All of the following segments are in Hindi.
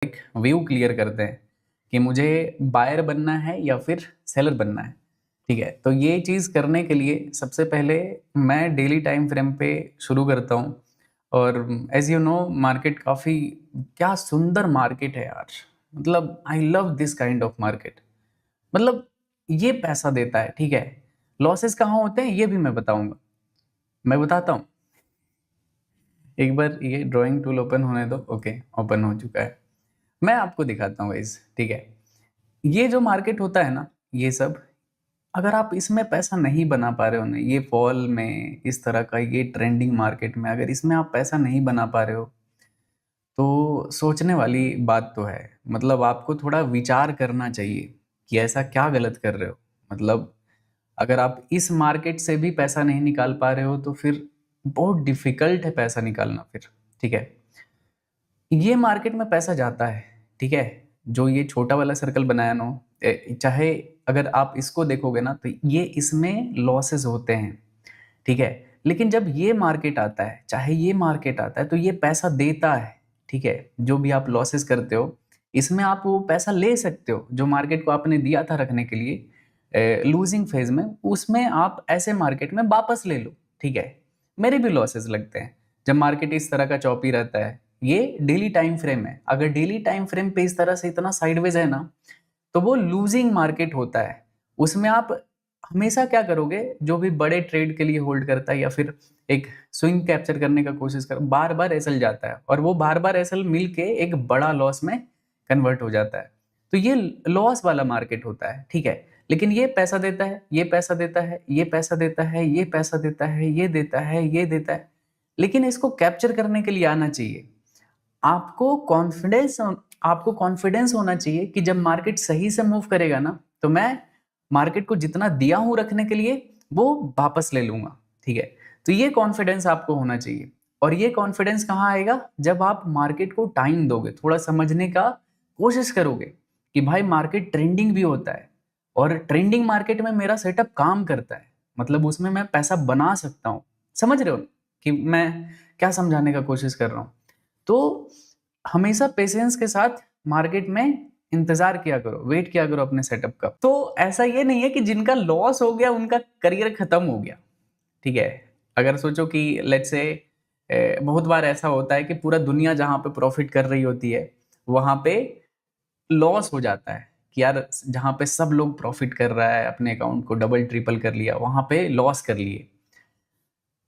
एक व्यू क्लियर करते हैं कि मुझे बायर बनना है या फिर सेलर बनना है। ठीक है, तो ये चीज़ करने के लिए सबसे पहले मैं डेली टाइम फ्रेम पे शुरू करता हूँ। और एज यू नो मार्केट काफ़ी क्या सुंदर मार्केट है यार। मतलब I love this kind of market. मतलब ये पैसा देता है। ठीक है, लॉसेस कहाँ होते हैं ये भी मैं बताऊंगा। मैं बताता हूँ, एक बार ये ड्राइंग टूल ओपन होने दो। ओके, ओपन हो चुका है। मैं आपको दिखाता हूँ गाइस। ठीक है, ये जो मार्केट होता है ना, ये सब अगर आप इसमें पैसा नहीं बना पा रहे हो ना, ये फॉल में इस तरह का ये ट्रेंडिंग मार्केट में अगर इसमें आप पैसा नहीं बना पा रहे हो तो सोचने वाली बात तो है। मतलब आपको थोड़ा विचार करना चाहिए कि ऐसा क्या गलत कर रहे हो। मतलब अगर आप इस मार्केट से भी पैसा नहीं निकाल पा रहे हो तो फिर बहुत डिफिकल्ट है पैसा निकालना फिर। ठीक है, ये मार्केट में पैसा जाता है। ठीक है, जो ये छोटा वाला सर्कल बनाया ना, चाहे अगर आप इसको देखोगे ना तो ये इसमें लॉसेस होते हैं। ठीक है, लेकिन जब ये मार्केट आता है, चाहे ये मार्केट आता है, तो ये पैसा देता है। ठीक है, जो भी आप लॉसेस करते हो इसमें आप वो पैसा ले सकते हो जो मार्केट को आपने दिया था रखने के लिए लूजिंग फेज में, उसमें आप ऐसे मार्केट में वापस ले लो। ठीक है, मेरे भी लॉसेस लगते हैं जब मार्केट इस तरह का चौपी रहता है। ये डेली टाइम फ्रेम है, अगर डेली टाइम फ्रेम पे इस तरह से इतना साइडवेज है ना तो वो लूजिंग मार्केट होता है। उसमें आप हमेशा क्या करोगे, जो भी बड़े ट्रेड के लिए होल्ड करता है या फिर एक स्विंग कैप्चर करने का कोशिश कर, बार बार एसएल जाता है और वो बार बार एसएल मिल के एक बड़ा लॉस में कन्वर्ट हो जाता है। तो ये लॉस वाला मार्केट होता है। ठीक है, लेकिन ये पैसा देता है, ये पैसा देता है, ये पैसा देता है, ये पैसा देता है, ये देता है, ये देता है। लेकिन इसको कैप्चर करने के लिए आना चाहिए आपको कॉन्फिडेंस। आपको कॉन्फिडेंस होना चाहिए कि जब मार्केट सही से मूव करेगा ना तो मैं मार्केट को जितना दिया हूं रखने के लिए वो वापस ले लूंगा। ठीक है, तो ये कॉन्फिडेंस आपको होना चाहिए। और ये कॉन्फिडेंस कहाँ आएगा, जब आप मार्केट को टाइम दोगे, थोड़ा समझने का कोशिश करोगे कि भाई मार्केट ट्रेंडिंग भी होता है और ट्रेंडिंग मार्केट में मेरा सेटअप काम करता है। मतलब उसमें मैं पैसा बना सकता हूँ। समझ रहे हो कि मैं क्या समझाने का कोशिश कर रहा हूँ। तो हमेशा पेशेंस के साथ मार्केट में इंतजार किया करो, वेट किया करो अपने सेटअप का। तो ऐसा ये नहीं है कि जिनका लॉस हो गया उनका करियर खत्म हो गया। ठीक है, अगर सोचो कि लेट्स से बहुत बार ऐसा होता है कि पूरा दुनिया जहां पे प्रॉफिट कर रही होती है वहां पे लॉस हो जाता है कि यार जहां पे सब लोग प्रॉफिट कर रहा है, अपने अकाउंट को डबल ट्रिपल कर लिया, वहां पे लॉस कर लिए।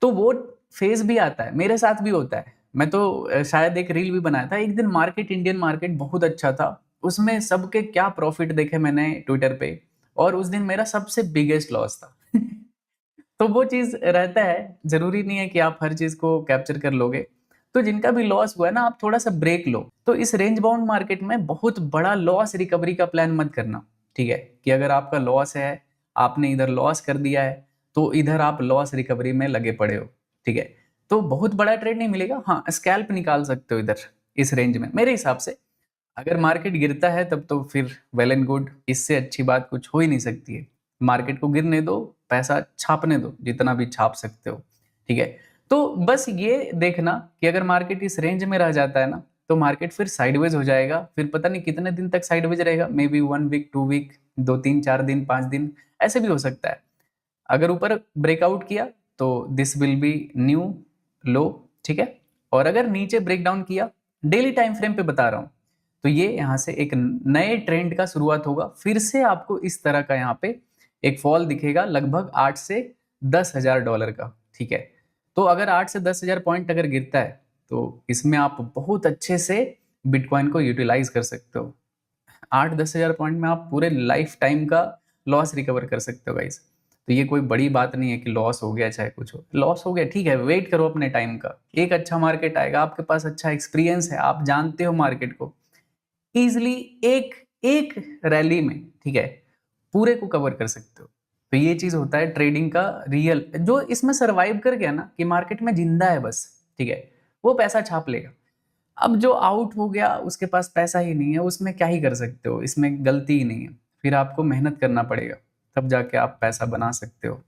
तो वो फेज भी आता है, मेरे साथ भी होता है। मैं तो शायद एक रील भी बनाया था एक दिन, मार्केट इंडियन मार्केट बहुत अच्छा था, उसमें सबके क्या प्रॉफिट देखे मैंने ट्विटर पे, और उस दिन मेरा सबसे बिगेस्ट लॉस था। तो वो चीज रहता है, जरूरी नहीं है कि आप हर चीज को कैप्चर कर लोगे। तो जिनका भी लॉस हुआ है ना, आप थोड़ा सा ब्रेक लो। तो इस रेंज बाउंड मार्केट में बहुत बड़ा लॉस रिकवरी का प्लान मत करना। ठीक है, कि अगर आपका लॉस है, आपने इधर लॉस कर दिया है तो इधर आप लॉस रिकवरी में लगे पड़े हो। ठीक है, तो बहुत बड़ा ट्रेड नहीं मिलेगा। हाँ, स्कैल्प निकाल सकते हो इधर इस रेंज में मेरे हिसाब से। अगर मार्केट गिरता है तब तो फिर वेल एंड गुड, इससे अच्छी बात कुछ हो ही नहीं सकती है। मार्केट को गिरने दो, पैसा छापने दो जितना भी छाप सकते हो। ठीक है, तो बस ये देखना कि अगर मार्केट इस रेंज में रह जाता है ना तो मार्केट फिर साइडवेज हो जाएगा। फिर पता नहीं कितने दिन तक साइडवेज रहेगा, मे बी 1 वीक 2 वीक, 2 3 4 दिन 5 दिन, ऐसे भी हो सकता है। अगर ऊपर ब्रेकआउट किया तो दिस विल बी न्यू लो। ठीक है, और अगर नीचे ब्रेक डाउन किया, डेली टाइम फ्रेम पे बता रहा हूं, तो ये यहां से एक नए ट्रेंड का शुरुआत होगा। फिर से आपको इस तरह का यहाँ पे एक फॉल दिखेगा लगभग 8 से 10 हजार डॉलर का। ठीक है, तो अगर 8 से 10 हजार पॉइंट अगर गिरता है तो इसमें आप बहुत अच्छे से बिटकॉइन को यूटिलाइज कर सकते हो। 8 10 हजार पॉइंट में आप पूरे लाइफ टाइम का लॉस रिकवर कर सकते हो गाइस। तो ये कोई बड़ी बात नहीं है कि लॉस हो गया चाहे कुछ हो, लॉस हो गया ठीक है, वेट करो अपने टाइम का। एक अच्छा मार्केट आएगा, आपके पास अच्छा एक्सपीरियंस है, आप जानते हो मार्केट को इजिली, एक एक रैली में। ठीक है, पूरे को कवर कर सकते हो। तो ये चीज होता है ट्रेडिंग का रियल, जो इसमें सरवाइव कर गया ना कि मार्केट में जिंदा है बस, ठीक है, वो पैसा छाप लेगा। अब जो आउट हो गया उसके पास पैसा ही नहीं है, उसमें क्या ही कर सकते हो, इसमें गलती ही नहीं है। फिर आपको मेहनत करना पड़ेगा, तब जाके आप पैसा बना सकते हो।